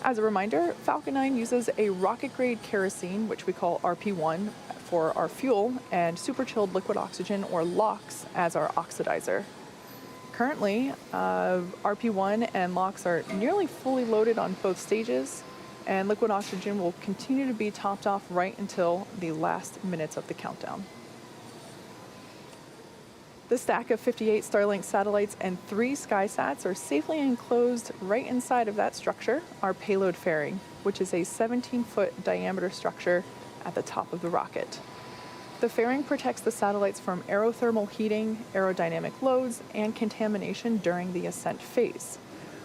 As a reminder, Falcon 9 uses a rocket-grade kerosene, which we call RP1, for our fuel, and super-chilled liquid oxygen, or LOX, as our oxidizer. Currently, RP1 and LOX are nearly fully loaded on both stages, and liquid oxygen will continue to be topped off right until the last minutes of the countdown. The stack of 58 Starlink satellites and 3 SkySats are safely enclosed right inside of that structure, our payload fairing, which is a 17-foot diameter structure at the top of the rocket. The fairing protects the satellites from aerothermal heating, aerodynamic loads, and contamination during the ascent phase.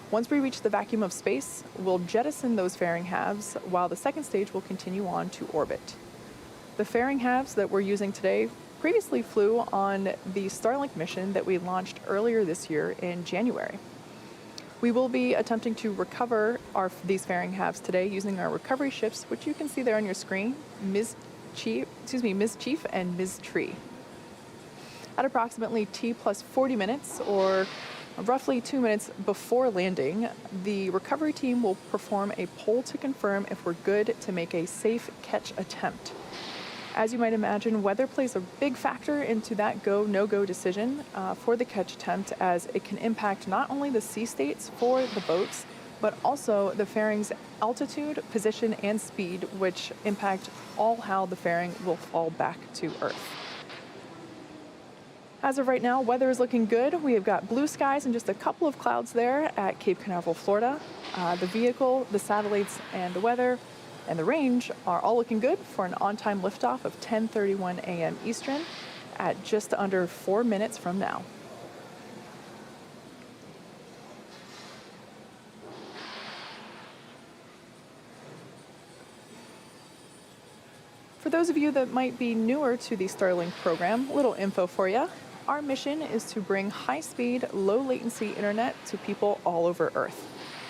Once we reach the vacuum of space, we'll jettison those fairing halves, while the second stage will continue on to orbit. The fairing halves that we're using today previously flew on the Starlink mission that we launched earlier this year in January. We will be attempting to recover these fairing halves today using our recovery ships, which you can see there on your screen, Ms. Chief and Ms. Tree. At approximately T plus 40 minutes, or roughly 2 minutes before landing, the recovery team will perform a poll to confirm if we're good to make a safe catch attempt. As you might imagine, weather plays a big factor into that go, no-go decision for the catch attempt, as it can impact not only the sea states for the boats, but also the fairing's altitude, position, and speed, which impact all how the fairing will fall back to Earth. As of right now, weather is looking good. We have got blue skies and just a couple of clouds there at Cape Canaveral, Florida. The vehicle, the satellites, and the weather and the range are all looking good for an on-time liftoff of 10:31 a.m. Eastern at just under 4 minutes from now. For those of you that might be newer to the Starlink program, a little info for you. Our mission is to bring high-speed, low-latency internet to people all over Earth.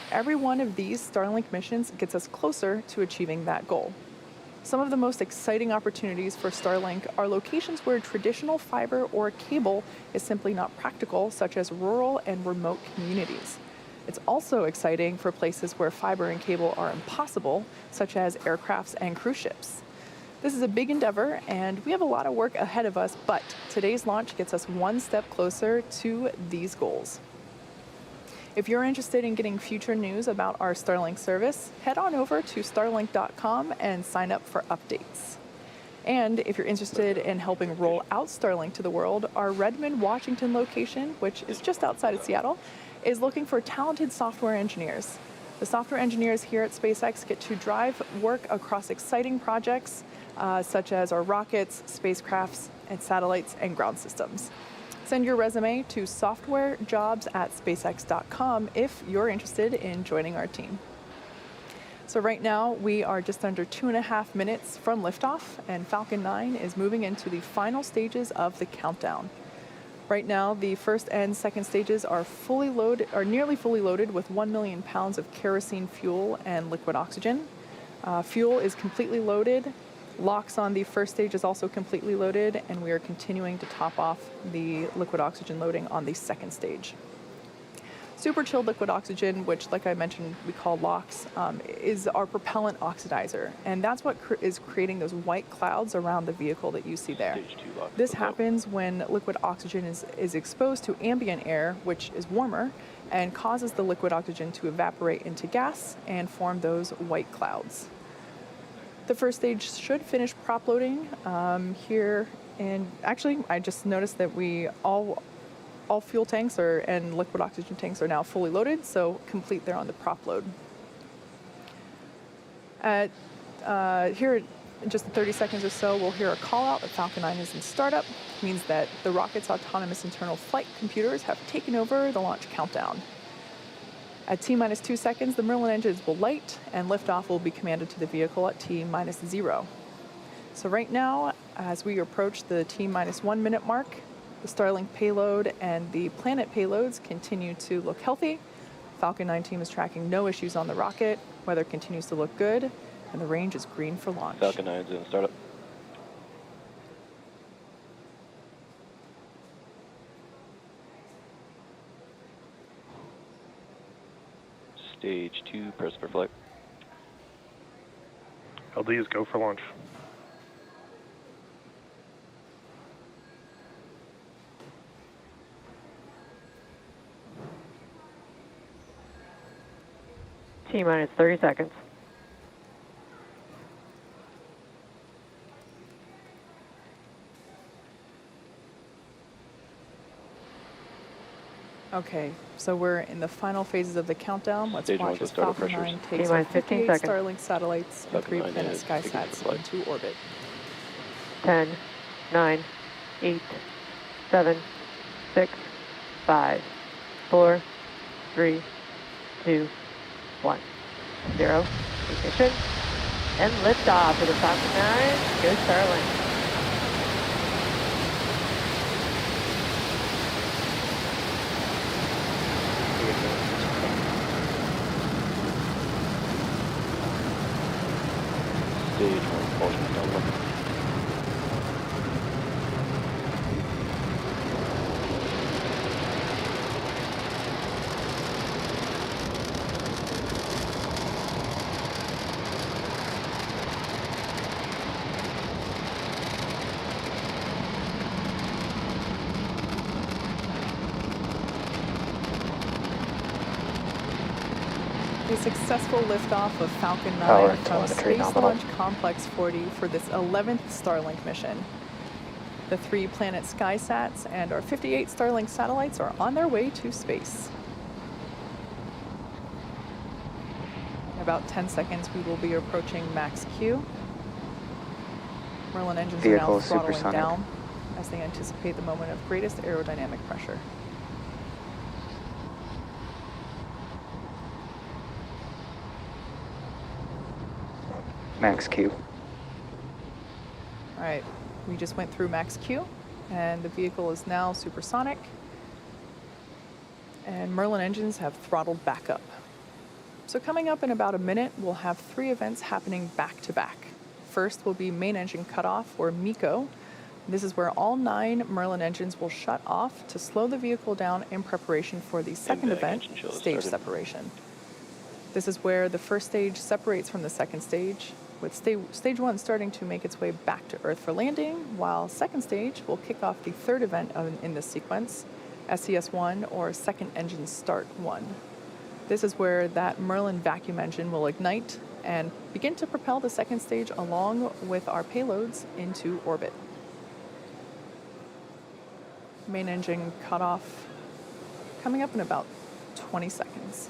Every one of these Starlink missions gets us closer to achieving that goal. Some of the most exciting opportunities for Starlink are locations where traditional fiber or cable is simply not practical, such as rural and remote communities. It's also exciting for places where fiber and cable are impossible, such as aircrafts and cruise ships. This is a big endeavor, and we have a lot of work ahead of us, but today's launch gets us one step closer to these goals. If you're interested in getting future news about our Starlink service, head on over to starlink.com and sign up for updates. And if you're interested in helping roll out Starlink to the world, our Redmond, Washington location, which is just outside of Seattle, is looking for talented software engineers. The software engineers here at SpaceX get to drive work across exciting projects such as our rockets, spacecrafts, and satellites and ground systems. Send your resume to softwarejobs@spacex.com if you're interested in joining our team. So right now, we are just under 2.5 minutes from liftoff, and Falcon 9 is moving into the final stages of the countdown. Right now, the first and second stages are nearly fully loaded with 1 million pounds of kerosene fuel and liquid oxygen. Fuel is completely loaded. LOX on the first stage is also completely loaded, and we are continuing to top off the liquid oxygen loading on the second stage. Super chilled liquid oxygen, which, like I mentioned, we call LOX, is our propellant oxidizer, and that's what is creating those white clouds around the vehicle that you see there. This happens when liquid oxygen is exposed to ambient air, which is warmer, and causes the liquid oxygen to evaporate into gas and form those white clouds. The first stage should finish prop loading here, and actually I just noticed that all fuel tanks and liquid oxygen tanks are now fully loaded, so complete there on the prop load. Here in just 30 seconds or so, we'll hear a call out that Falcon 9 is in startup. It means that the rocket's autonomous internal flight computers have taken over the launch countdown. At T minus 2 seconds, the Merlin engines will light, and liftoff will be commanded to the vehicle at T minus 0. So right now, as we approach the T minus 1 minute mark, the Starlink payload and the Planet payloads continue to look healthy. Falcon 9 team is tracking no issues on the rocket. Weather continues to look good, and the range is green for launch. Falcon 9 is in startup. Stage 2, press for flight. LDs go for launch. T-minus 30 seconds. Okay, so we're in the final phases of the countdown. Let's Stage watch one as startup Falcon pressures. 9 takes T-minus our 15 58 seconds. Starlink satellites and Falcon 3 9 Planet is taking SkySats flight. into orbit. 10, 9, 8, 7, 6, 5, 4, 3, 2, 1. 0. Ignition. And liftoff with the Falcon 9. Go Starlink. Stage 1 propulsion download. A successful liftoff of Falcon 9 Power and from telemetry Space nominal. Launch Complex 40 for this 11th Starlink mission. The 3 Planet SkySats and our 58 Starlink satellites are on their way to space. In about 10 seconds, we will be approaching max Q. Merlin engines are now Vehicle throttling supersonic. down as they anticipate the moment of greatest aerodynamic pressure. Max Q. All right, we just went through max Q, and the vehicle is now supersonic, and Merlin engines have throttled back up. So coming up in about a minute, we'll have 3 events happening back to back. First will be main engine cutoff, or MECO. This is where all 9 Merlin engines will shut off to slow the vehicle down in preparation for the second event, stage separation. This is where the first stage separates from the second stage, with stage 1 starting to make its way back to Earth for landing, while second stage will kick off the third event in this sequence, SES-1, or second engine start 1. This is where that Merlin vacuum engine will ignite and begin to propel the second stage along with our payloads into orbit. Main engine cutoff coming up in about 20 seconds.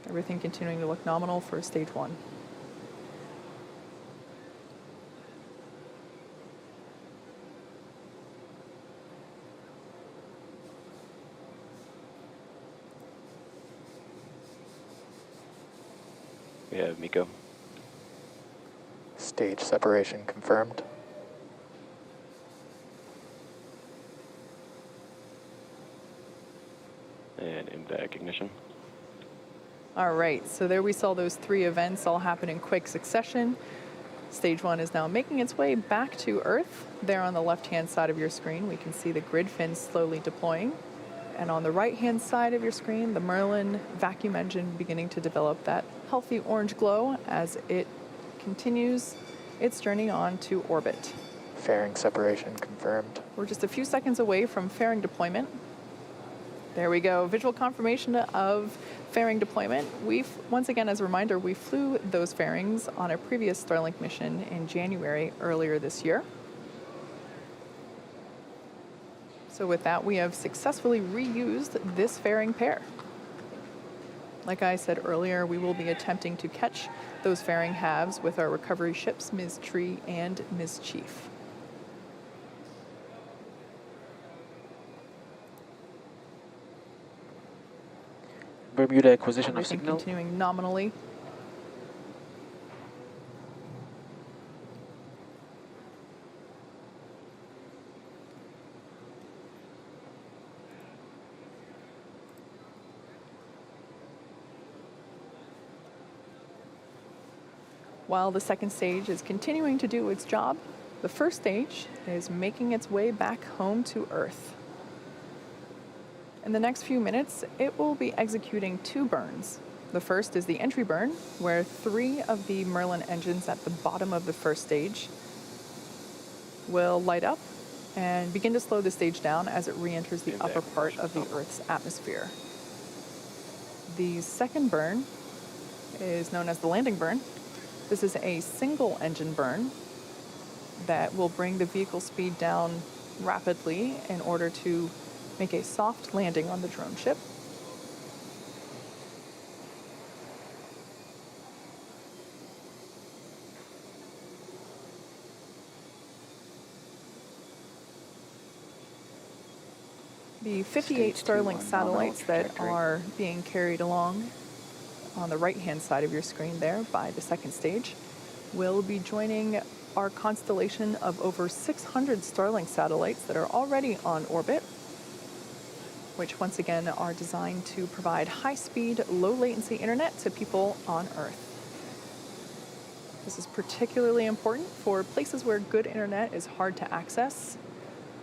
Everything continuing to look nominal for stage 1. We have MECO. Stage separation confirmed. And MVAC ignition. All right, so there we saw those 3 events all happen in quick succession. Stage 1 is now making its way back to Earth. There on the left-hand side of your screen, we can see the grid fins slowly deploying. And on the right-hand side of your screen, the Merlin vacuum engine beginning to develop that healthy orange glow as it continues its journey on to orbit. Fairing separation confirmed. We're just a few seconds away from fairing deployment. There we go, visual confirmation of fairing deployment. Once again, as a reminder, we flew those fairings on a previous Starlink mission in January earlier this year. So with that, we have successfully reused this fairing pair. Like I said earlier, we will be attempting to catch those fairing halves with our recovery ships, Ms. Tree and Ms. Chief. Bermuda acquisition of Everything signal. continuing nominally. While the second stage is continuing to do its job, the first stage is making its way back home to Earth. In the next few minutes, it will be executing 2 burns. The first is the entry burn, where 3 of the Merlin engines at the bottom of the first stage will light up and begin to slow the stage down as it re-enters the upper part of the Earth's atmosphere. The second burn is known as the landing burn. This is a single engine burn that will bring the vehicle speed down rapidly in order to make a soft landing on the drone ship. The 58 Starlink satellites that are being carried along on the right-hand side of your screen there by the second stage will be joining our constellation of over 600 Starlink satellites that are already on orbit, which once again are designed to provide high-speed, low-latency internet to people on Earth. This is particularly important for places where good internet is hard to access,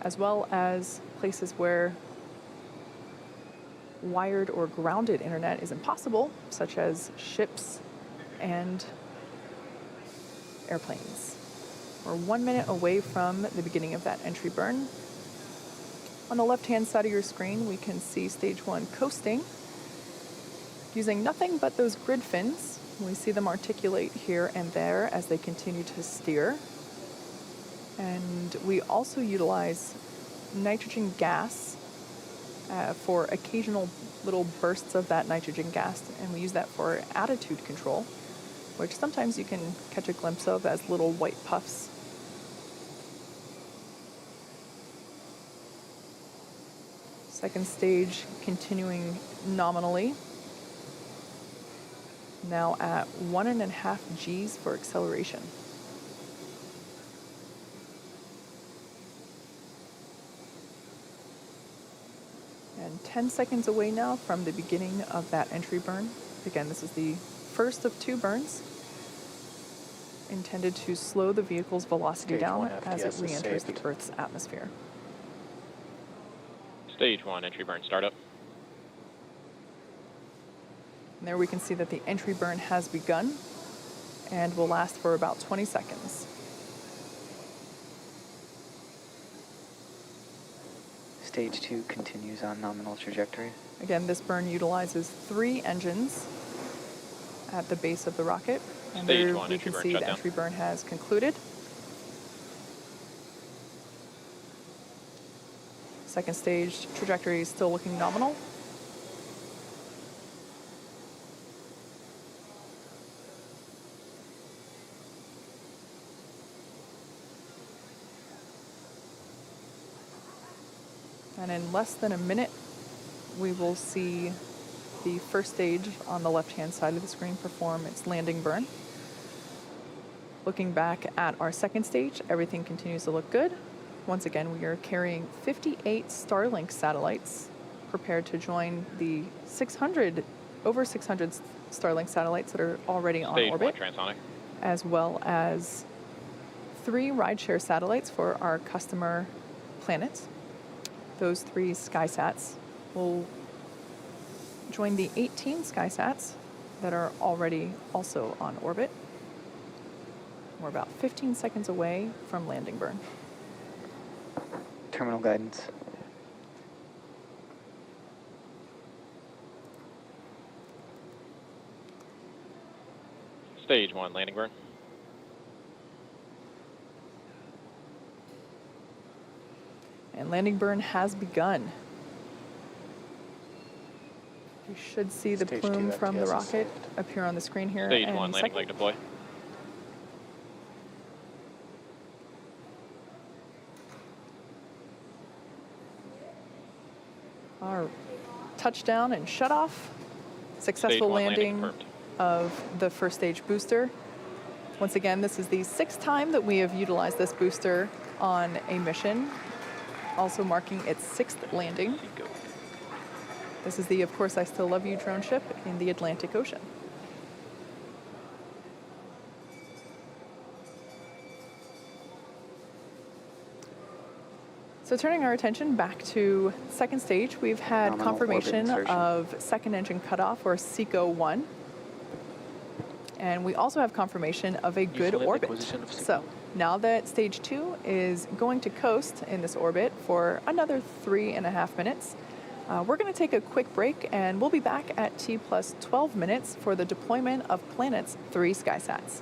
as well as places where wired or grounded internet is impossible, such as ships and airplanes. We're 1 minute away from the beginning of that entry burn. On the left-hand side of your screen, we can see stage 1 coasting using nothing but those grid fins. We see them articulate here and there as they continue to steer. And we also utilize nitrogen gas for occasional little bursts of that nitrogen gas, and we use that for attitude control, which sometimes you can catch a glimpse of as little white puffs. Second stage continuing nominally, now at 1.5 Gs for acceleration. And 10 seconds away now from the beginning of that entry burn. Again, this is the first of 2 burns intended to slow the vehicle's velocity Stage down 1 as it FPS is re-enters the saved. Earth's atmosphere. Stage 1 entry burn startup. And there we can see that the entry burn has begun and will last for about 20 seconds. Stage 2 continues on nominal trajectory. Again, this burn utilizes 3 engines at the base of the rocket. And Stage there 1 we entry can burn see the shutdown. entry burn has concluded. Second stage trajectory is still looking nominal. And in less than a minute, we will see the first stage on the left-hand side of the screen perform its landing burn. Looking back at our second stage, everything continues to look good. Once again, we are carrying 58 Starlink satellites prepared to join the over 600 Starlink satellites that are already on Stage orbit, 1 transonic. as well as 3 rideshare satellites for our customer planets. Those 3 SkySats will join the 18 SkySats that are already also on orbit. We're about 15 seconds away from landing burn. Terminal guidance. Stage 1 landing burn. And landing burn has begun. You should see the Stage plume 2 from the FTS is rocket saved. appear on the screen here. Stage in 1 a landing second. leg deploy. Our touchdown and shut off. Successful Stage 1 landing confirmed. of the first stage booster. Once again, this is the 6th time that we have utilized this booster on a mission, also marking its 6th landing. This is the Of Course I Still Love You drone ship in the Atlantic Ocean. So turning our attention back to second stage, we've had Nominal orbit confirmation insertion. of second engine cutoff, or SECO-1. And we also have confirmation of a good Useful orbit. acquisition of So now that stage 2 is going to coast in this orbit for another 3.5 minutes, we're going to take a quick break, and we'll be back at T plus 12 minutes for the deployment of Planet's 3 SkySats.